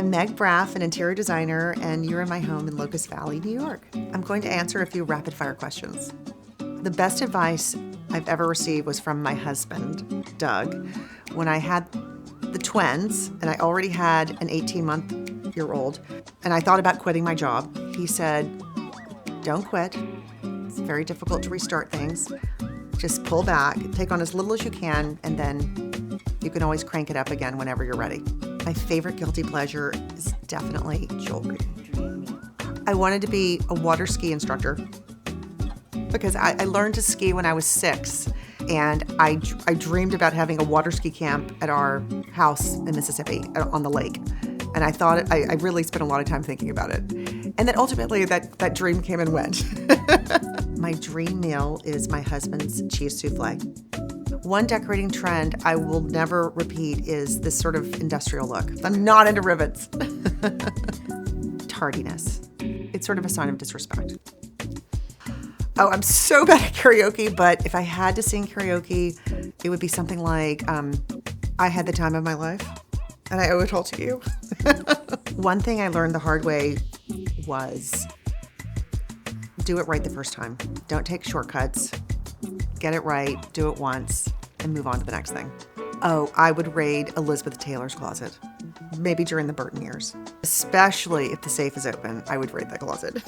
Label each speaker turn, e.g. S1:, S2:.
S1: I'm Meg Braff, an interior designer, and you're in my home in Locust Valley, New York. I'm going to answer a few rapid-fire questions. The best advice I've ever received was from my husband, Doug, when I had the twins, and I already had an 18-month-old, and I thought about quitting my job. He said, "Don't quit. It's very difficult to restart things. Just pull back, take on as little as you can, and then you can always crank it up again whenever you're ready." My favorite guilty pleasure is definitely jewelry. I wanted to be a water ski instructor because I learned to ski when I was 6, and I dreamed about having a water ski camp at our house in Mississippi on the lake. And I thought, I really spent a lot of time thinking about it. And then ultimately that dream came and went. My dream meal is my husband's cheese souffle. One decorating trend I will never repeat is this sort of industrial look. I'm not into rivets. Tardiness. It's sort of a sign of disrespect. Oh, I'm so bad at karaoke, but if I had to sing karaoke, it would be something like, I had the time of my life, and I owe it all to you. One thing I learned the hard way was do it right the first time. Don't take shortcuts. Get it right, do it once, and move on to the next thing. Oh, I would raid Elizabeth Taylor's closet, maybe during the Burton years. Especially if the safe is open, I would raid the closet.